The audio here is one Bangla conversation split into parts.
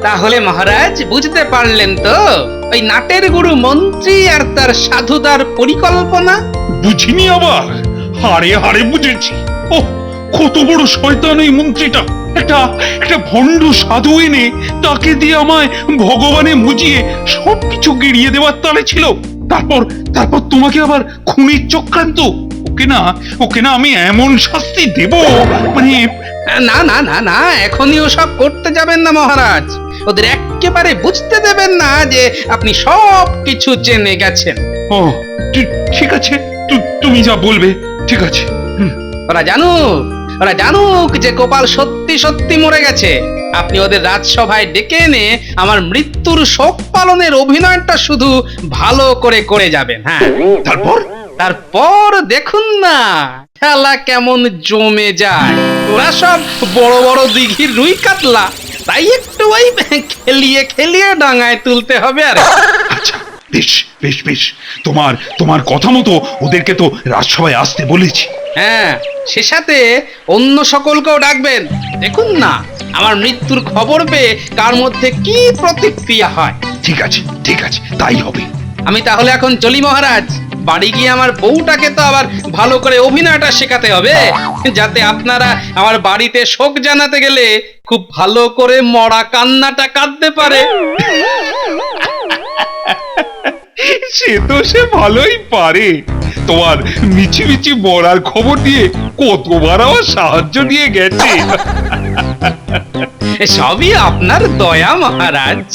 তাহলে মহারাজ বুঝতে পারলেন তো ওই নাটের গুরু মন্ত্রী আর তার সাধুদার পরিকল্পনা? বুঝিনি আবার, হাড়ে হাড়ে বুঝেছি। ও কত বড় শয়তান এই মন্ত্রীটা! একটা একটা ভণ্ড সাধু এনে তাকে দিয়ে আমায় ভগবানে মুজিয়ে সবকিছু গিরিয়ে দেওয়ার তালে ছিল। তারপর তারপর তোমাকে আবার খুনির চক্রান্ত। ওকে না আমি এমন শাস্তি দেব, মানে না না না না, এখনই ওসব করতে যাবেন না মহারাজ। ওদের একেবারে বুঝতে দেবেন না যে আপনি সব কিছু জেনে গেছেন। ও ঠিক আছে, তুমি যা বলবে। ঠিক আছে। ওরা জানুক যে গোপাল সত্যি সত্যি মরে গেছে। আপনি ওদের রাজসভায় ডেকে এনে আমার মৃত্যুর শোক পালনের অভিনয়টা শুধু ভালো করে করে যাবেন। হ্যাঁ, তারপর দেখুন না খেলা কেমন জমে যায়। ওরা সব বড় বড় দিঘির রুই কাতলা, তাই একটু ওই খেলিয়ে খেলিয়ে ডাঙায় তুলতে হবে। আর আচ্ছা, বেশ বেশ বেশ, তোমার কথা মতো ওদেরকে তো রাজসভায় আসতে বলেছি। হ্যাঁ, সে সাথে অন্য সকলকেও ডাকবেন। দেখুন না আমার মৃত্যুর খবর পেয়ে কার মধ্যে কি প্রতিক্রিয়া হয়। ঠিক আছে, তাই হবে। আমি তাহলে এখন চলি মহারাজ। বাড়ি গিয়ে আমার বউটাকে তো আবার ভালো করে অভিনয়টা শেখাতে হবে, যাতে আপনারা আমার বাড়িতে শোক জানাতে গেলে খুব ভালো করে মরা কান্নাটা কাঁদতে পারে। সে ভালোই পারে। তোমার মিছি মরার খবর দিয়ে কতবার আমার সাহায্য দিয়ে গেছে। সবই আপনার দয়া মহারাজ।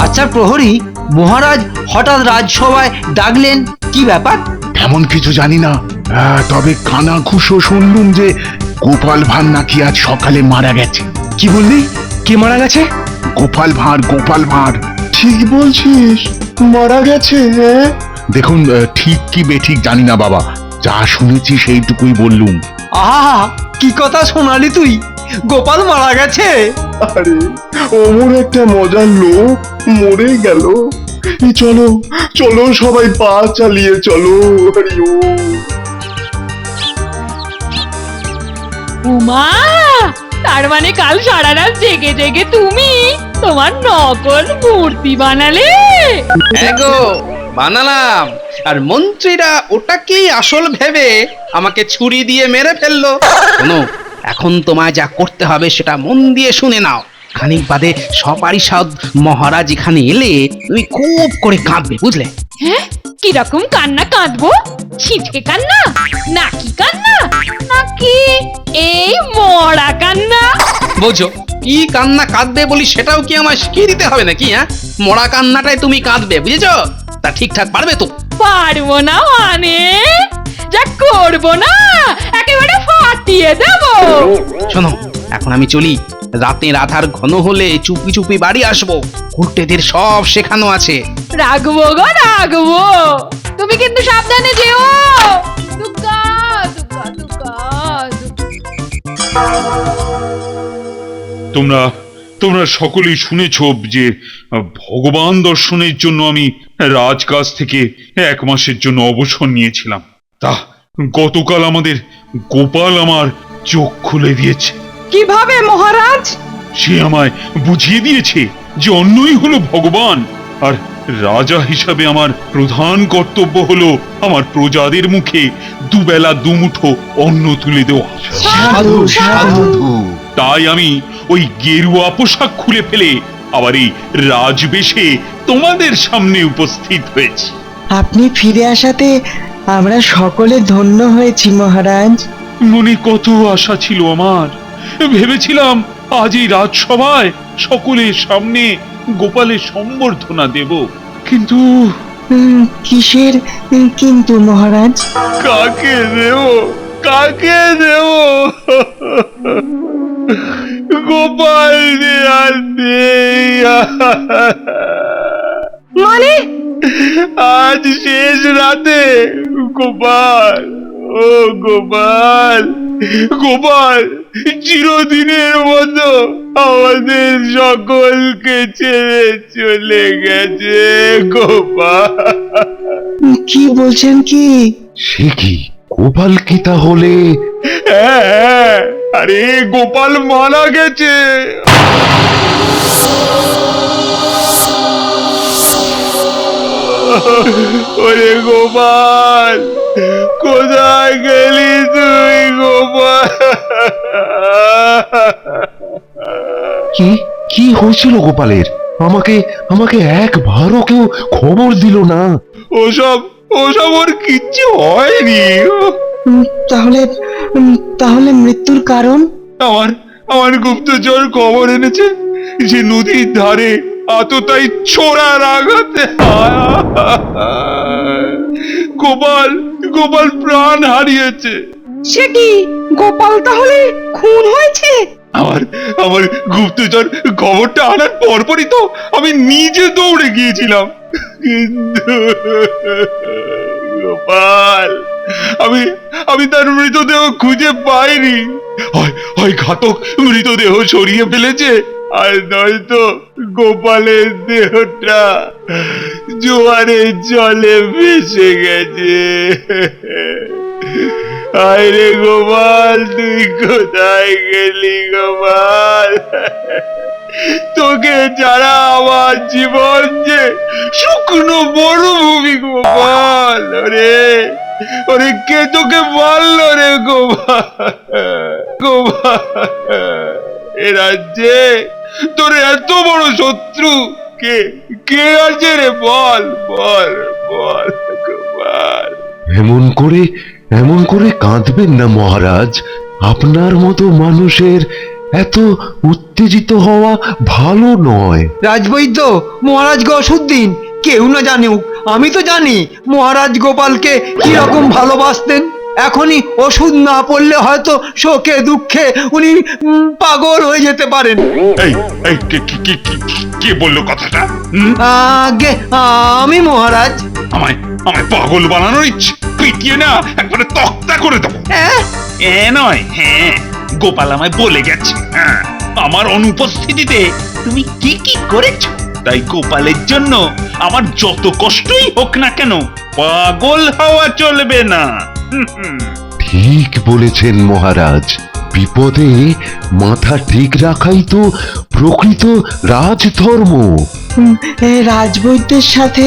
আচ্ছা প্রহরী, মহারাজ হঠাৎ রাজসভায় ডাকলেন, কি ব্যাপার? এমন কিছু জানি না, তবে কানা খুশো শুনলুম যে গোপাল ভাঁড় নাকি আজ সকালে মারা গেছে। কি বললি? কে মারা গেছে? গোপাল ভাঁড়। ঠিক বলছিস, মারা গেছে? দেখুন, ঠিক কি বেঠিক জানি না বাবা, যা শুনেছি সেইটুকুই বললুম। আহা, কি কথা শোনালি তুই! গোপাল মারা গেছে? আরে ওমর একটা মজার লোক মরে গেল। চলো চলো সবাই পা চালিয়ে চলো। উমা, তার মানে কাল সারা রাত জেগে জেগে তুমি তোমার নকল মূর্তি বানালে? হ্যাঁ গো, বানালাম। আর মন্ত্রীরা ওটাকেই আসল ভেবে আমাকে ছুরি দিয়ে মেরে ফেললো। শোনো, এখন তোমায় যা করতে হবে সেটা মন দিয়ে শুনে নাও। খানিক বাদে সপারিষদ মহারাজ এখানে এলে তুমি খুব করে কাঁদবে, বুঝলে? হ্যাঁ, কিরকম কান্না কাঁদবো? ছিটকে কান্না, নাকি কান্না, নাকি এই মরা কান্না? বোঝো কি কান্না কাঁদবে বলি, সেটাও কি আমায় শিখিয়ে দিতে হবে নাকি? হ্যাঁ, মরা কান্নাটাই তুমি কাঁদবে, বুঝেছো? তা ঠিকঠাক পারবে তো? পারবো না মানে? যা করবো না একেবারে ফাটিয়ে দেবো। শোনো, এখন আমি চলি। রাতের আধার ঘন হলে চুপি চুপি বাড়ি আসবো। কুর্তেদের সব শেখানো আছে। রাখবো গো, রাখবো। তুমি কিন্তু সাবধানে যেও। দুগ্গা, দুগ্গা, দুগ্গা, তোমরা সকলেই শুনেছ যে ভগবান দর্শনের জন্য আমি রাজকাজ থেকে 1 মাসের জন্য অবসর নিয়েছিলাম। তা গতকাল আমাদের গোপাল আমার চোখ খুলে দিয়েছে। কিভাবে মহারাজ? সে আমায় বুঝিয়ে দিয়েছে যে অন্যই হলো ভগবান, আর রাজা হিসাবে আমার প্রধান কর্তব্য হলো আমার প্রজাদের মুখে দুবেলা দুমুঠো অন্ন তুলে দেওয়া। সাধু সাধু। তাই আমি ওই গেরুয়া পোশাক খুলে ফেলে আবার এই রাজবেশে তোমাদের সামনে উপস্থিত হয়েছি। আপনি ফিরে আসাতে আমরা সকলে ধন্য হয়েছি মহারাজ। মনে কত আশা ছিল আমার। ভেবেছিলাম আজ এই রাজসভায় সকলের সামনে গোপালের সম্বর্ধনা দেব, কিন্তু কিসের কিন্তু মহারাজ? কাকে দেব? গোপাল আর নেই। মানে আজ শেষ রাতে গোপাল, ও গোপাল চিরদিনের মতো আমাদের সকলকে ছেড়ে চলে গেছে। গোপাল, কি বলছেন কি? সে কি? গোপাল কি তাহলে? হ্যাঁ, আরে গোপাল মারা গেছে। ওরে গোপাল, কোথায় গেলি তুই গোপাল? কি কি হয়েছিল গোপালের? আমাকে আমাকে একবারও কেউ খবর দিল না। ওসব ওসব ওর কিচ্ছু হয়নি। তাহলে তাহলে মৃত্যুর কারণ? আমার আমার গুপ্তচর খবর এনেছে যে নদীর ধারে আততাই ছোড়ার আঘাতে গোপাল গোপাল প্রাণ হারিয়েছে। সে কি গোপাল তাহলে খুন হয়েছে? আমার আমার গুপ্তচর খবরটা আনার পরপরই তো আমি নিজে দৌড়ে গিয়েছিলাম, কিন্তু গোপাল আমি আমি তার মৃতদেহ খুঁজে পাইনি। হয় হয় ঘাতক মৃতদেহ সরিয়ে ফেলেছে, আর নয়তো গোপালের দেহটা জোয়ারে জলে ভেসে গেছে। হায় রে গোপাল, তুই কোথায় গেলি গোপাল? তোকে ছাড়া আমার জীবন যে শুকনো মরুভূমি গোপাল। ওরে ওরে, কে তোকে মারলো রে গোপাল? গোপাল, এ রাজ্যে তোর এত বড় শত্রু কে কে আছে রে? বল বল বল গোপাল। এমন করে কাঁদবেন না মহারাজ। আপনার মতো মানুষের এত উত্তেজিত হওয়া ভালো নয়। রাজবৈদ্য, মহারাজকে ওষুধ দিন। কেউ না জানুক, আমি তো জানি মহারাজ গোপালকে কিরকম ভালোবাসতেন। এখনই ওষুধ না পড়লে হয়তো শোকে দুঃখে উনি পাগল হয়ে যেতে পারেন। এই এই কে বললো কথাটা? আগে আমি মহারাজ। আমায় আমায় পাগল বানানোর ইচ্ছে, পিটিয়ে না একবারে তক্তা করে দেবো। এ নয়, হ্যাঁ, গোপাল আমায় বলে গেছে, হ্যাঁ, আমার অনুপস্থিতিতে তুমি কি কি করেছো। তাই গোপালের জন্য আমার যত কষ্টই হোক না কেন, পাগল হওয়া চলবে না। ঠিক বলেছেন মহারাজ। বিপদে মাথা ঠিক রাখাই তো প্রকৃত রাজধর্ম। রাজবৈদ্যের সাথে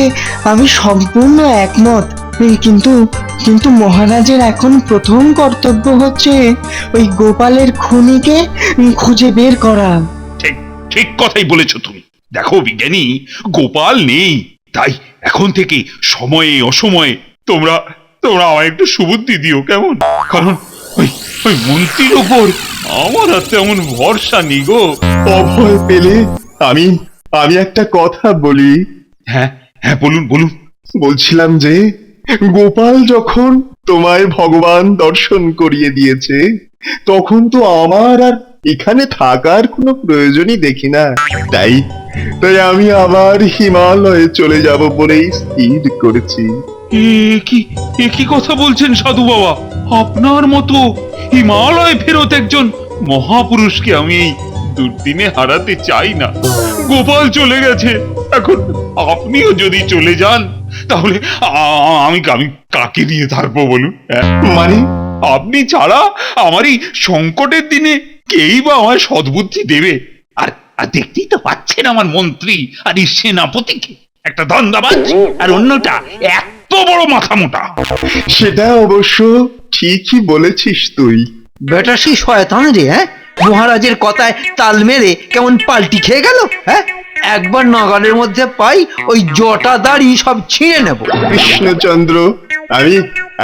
আমি সম্পূর্ণ একমত। কিন্তু কিন্তু মহারাজের এখন প্রথম কর্তব্য হচ্ছে ওই গোপালের খুনিকে খুঁজে বের করা। ঠিক ঠিক কথাই বলেছো তুমি। দেখো বিজ্ঞানী, গোপাল নেই, তাই এখন থেকে সময়ে অসময়ে তোমরা তোমরা আমায় একটু সুবুদ্ধি দিও, কেমন? কারণ ওই ওই মন্ত্রীর উপর আমার আর তেমন ভরসা নেই গো। অভয় পেলে আমি আমি একটা কথা বলি। হ্যাঁ হ্যাঁ, বলুন বলুন। বলছিলাম যে গোপাল যখন তোমায় ভগবান দর্শন করিয়ে দিয়েছে, তখন তো আমার আর এখানে থাকার কোনো প্রয়োজনই দেখি না। তাই তাই আমি আবার হিমালয়ে চলে যাব বলেই স্থির করেছি। এ কি কথা বলছেন সাধু বাবা? আপনার মতো হিমালয় ফেরত একজন মহাপুরুষকে আমি এই দুর্দিনে হারাতে চাই না। গোপাল চলে গেছে, এখন আপনিও যদি চলে যান তাহলে আমি আমি কাকে দিয়ে থাকবো বলুন? মানে আপনি ছাড়া আমার এই সংকটের দিনে কেই বা আমায় সদ্বুদ্ধি দেবে? আর আর দেখতেই তো পাচ্ছেন আমার মন্ত্রী আর এই সেনাপতিকে, একটা ধান্দাবাজ আর অন্যটা এত বড় মাথা মোটা। সেটা অবশ্য ঠিকই বলেছিস তুই। বেটা সেই শয়তান রে, হ্যাঁ, মহারাজের কথায় তাল মেরে কেমন পাল্টি খেয়ে গেল। হ্যাঁ, একবার নগরের মধ্যে পাই ওই জটা দাড়ি সব ছিঁড়ে নেব। কৃষ্ণচন্দ্র, আমি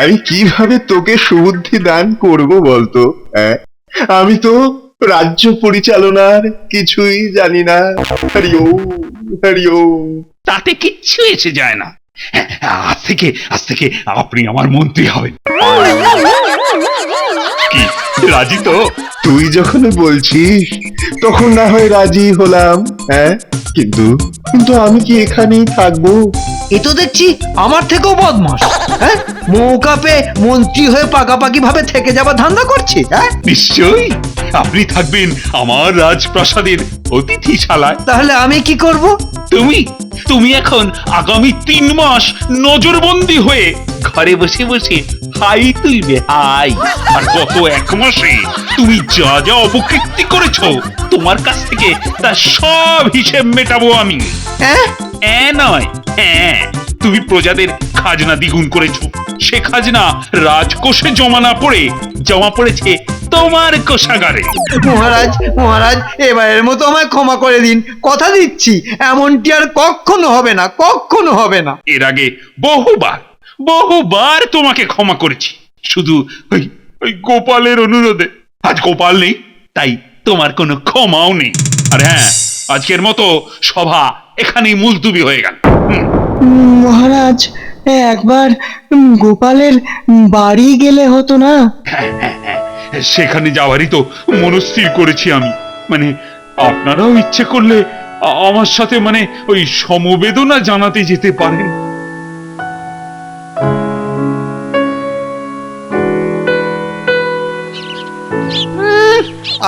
আমি কিভাবে তোকে সুবুদ্ধি দান করব বলতো? হ্যাঁ, আমি তো রাজ্য পরিচালনার কিছুই জানি না। হরি ওম হরি ওম। তাতে কিচ্ছু এসে যায় না। হ্যাঁ, আজ থেকে আপনি আমার মন্ত্রী হবেন। কি রাজি তো? তুই যখন বলছিস তখন না হয় রাজি হলাম। হ্যাঁ, কিন্তু কিন্তু আমি কি এখানেই থাকবো? এ তো দেখছি আমার থেকেও বদমাস। হ্যাঁ, মৌকা পেয়ে মন্ত্রী হয়ে পাকাপাকি ভাবে থেকে যাবার ধান্দা করছে। হ্যাঁ, নিশ্চয়ই আপনি থাকবেন আমার রাজপ্রাসাদের অতিথিশালায়। তাহলে আমি কি করব? তুমি এখন আগামী 3 মাস নজরবন্দি হয়ে ঘরে বসে বসে হাই তুলবে হাই। আর গত 1 মাসে তুমি যা যা অপকীর্তি করেছো, তোমার কাছ থেকে তার সব হিসেব মেটাবো আমি। নয়, হ্যাঁ, তুমি প্রজাদের খাজনা দ্বিগুণ করেছো। সে খাজনা রাজকোষে জমা পড়েছে তোমার কোষাগারে। মহারাজ মহারাজ এবারের মতো আমায় ক্ষমা করে দিন, কথা দিচ্ছি এমনটি আর কখনো হবে না, কখনো হবে না। এর আগে বহুবার তোমাকে ক্ষমা করেছি, শুধু ওই গোপালের অনুরোধে। আজ গোপাল নেই, তাই তোমার কোনো ক্ষমাও নেই। আর হ্যাঁ, আজকের মতো সভা এখানেই মুলতুবি হয়ে গেল। মহারাজ, একবার গোপালের বাড়ি গেলে হতো না? সেখানে যাওয়ারই তো মনস্থির করেছি আমি। মানে আপনারাও ইচ্ছে করলে আমার সাথে ওই সমবেদনা জানাতে যেতে পারেন।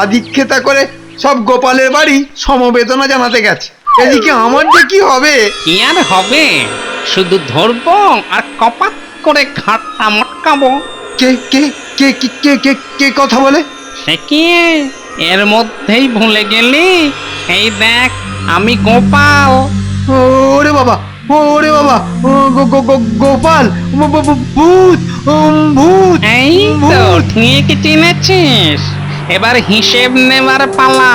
আদিক্ষেতা করে সব গোপালের বাড়ি সমবেদনা জানাতে গেছে, এদিকে আমার যে কি হবে? কি আর হবে, শুধু ধরবো আর কপাত করে ঘাটটা মটকাবো। কে কে কে কে কে কে কে কথা বলে? সে কি, এর মধ্যেই ভুলে গেলি? এই দেখ, আমি গোপাল। ওরে বাবা, ওরে বাবা, গোপাল, ভূত, ভূত। এই তো ঠিক চিনেছিস, এবার হিসেব নেবার পালা।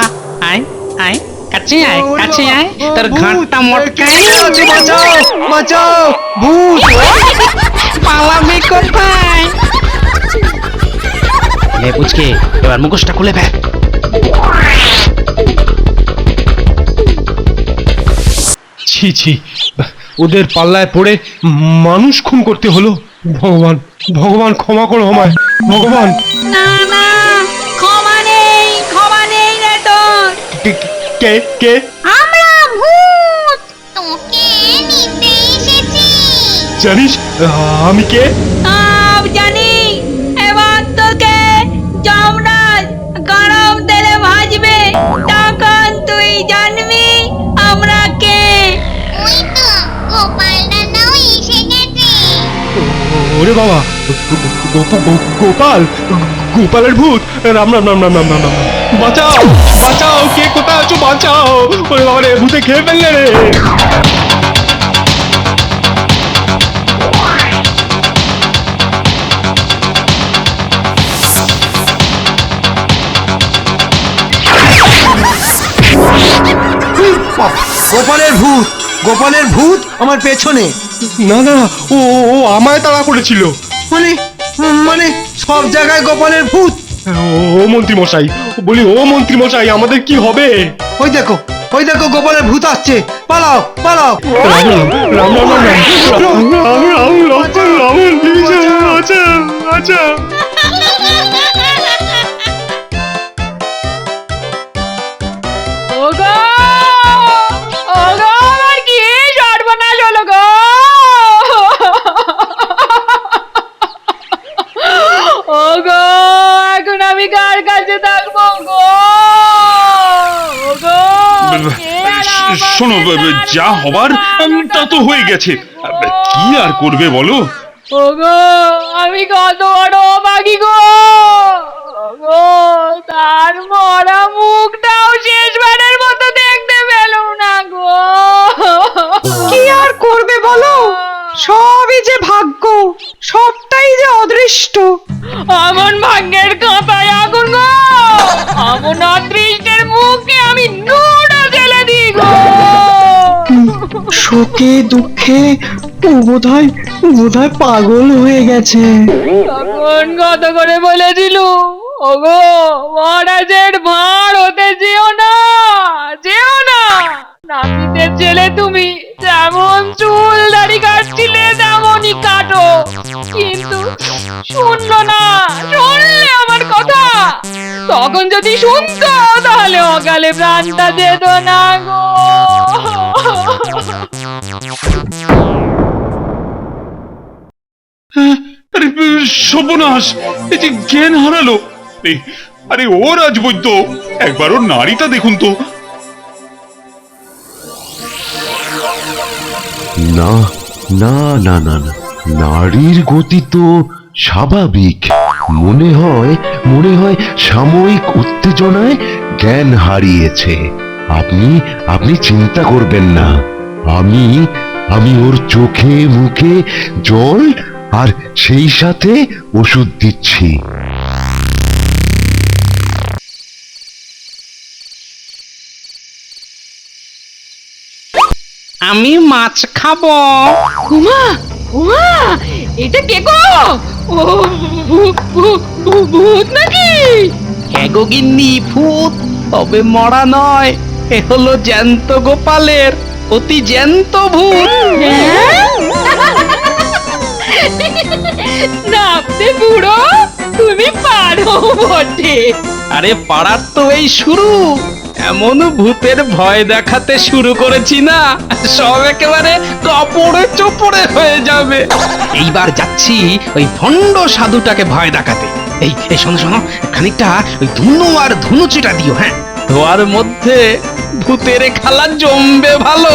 আয় আয়, কাছে আয়, কাছে আয়, তোর ঘাটটা মটকাই। বাঁচাও বাঁচাও, ভূত! পালাবি কোথায়? লে পুচকে, এবার মুখোশটা খুলে ফেল। ছি ছি, ওদের পাল্লায় পড়ে মানুষ খুন করতে হলো। ভগবান, ভগবান ক্ষমা করো আমায়, ভগবান। না না, ক্ষমা নেই রে তোর। কে কে? আমরা ভূত, তোকে নিতে এসেছি। জানিস আমি কে? সব জানি, এবার তোকে যমরাজ গরম তেলে ভাজবে, তখন তুই জানবি আমরা কে। ওই তো গোপাল দাদাও এসে গেছে। ওরে বাবা, গোপাল, গোপালের ভূত! রাম রাম রাম রাম রাম রাম রাম! বাঁচাও বাঁচাও, কে কোথায় আছো, বাঁচাও! ওরে বাবা রে, ভূতে খেয়ে ফেললে রে! গোপালের ভূত, গোপালের ভূত আমার পেছনে। না না, ও ও আমায় তাড়া করেছিল। মানে মানে সব জায়গায় গোপালের ভূত। ও মন্ত্রী মশাই, বলি ও মন্ত্রী মশাই, আমাদের কি হবে? ওই দেখো, ওই দেখো গোপালের ভূত আসছে, পালাও পালাও। রাম রাম রাম রাম রাম রাম রাম রাম রাম, আচ্ছা আচ্ছা। ওগো ওগো, আমার কি সর্বনাশ হলো গো! ওগো, এখন আমি কার কাছে থাকবো গো? ওগো, কে আর আমাকে শোনো, যা হবার তা তো হয়ে গেছে, কি আর করবে বলো? ওগো, আমি কত বড় অভাগী গো! ওগো, তার মরা মুখটাও শেষবারের মতো দেখতে পেলাম না গো! কি আর করবে বলো, সবই যে ভাগ্য, সবটাই যে অদৃষ্ট। আমন ভাগ্যের কাঁথায় আগুন গো! আমন অদৃষ্টের মুখে আমি নুড়ো ঢেলে দিই গো! শোকে দুঃখে ও বোধহয় পাগল হয়ে গেছে। তখন কত করে বলেছিল, ওগো মহারাজের ভাঁড় হতে যেও না, যেও না। নাপিতের ছেলে তুমি, যেমন চুল দাড়ি কাটছিলে তেমনই কাটো। কিন্তু শুনলো না, শুনলে আমার কথা? তখন যদি শুনতো, তাহলে অকালে প্রাণটা যেত না গো! আরে সর্বনাশ, এই যে জ্ঞান হারালো! আরে ও রাজবৈদ্য, একবার ওর নারীটা দেখুন তো। না না না না না, নারীর গতি তো স্বাভাবিক। মনে হয় সাময়িক উত্তেজনায় জ্ঞান হারিয়েছে। আপনি চিন্তা করবেন না। আমি ওর চোখে মুখে জল আর সেই সাথে ওষুধ দিচ্ছি। আমি মাছ খাবো। উমা উমা এটা কে গো? ও ভূত নাকি? হ্যাগো গিন্নি, ভূত, তবে মরা নয়। এ হলো জ্যান্ত গোপালের অতি জ্যান্ত ভূত। নাপতে বুড়ো, তুমি পারো বটে। আরে পাড়ার তো এই শুরু। এমন ভূতের ভয় দেখাতে শুরু করেছি না, সব একেবারে কাপড়ে চোপড়ে হয়ে যাবে। এইবার যাচ্ছি ওই ভণ্ড সাধুটাকে ভয় দেখাতে। এই শোনো শোনো, খানিকটা ওই ধুনো আর ধুনুচিটা দিও। হ্যাঁ, ধোয়ার মধ্যে ভূতের খেলা জমবে ভালো।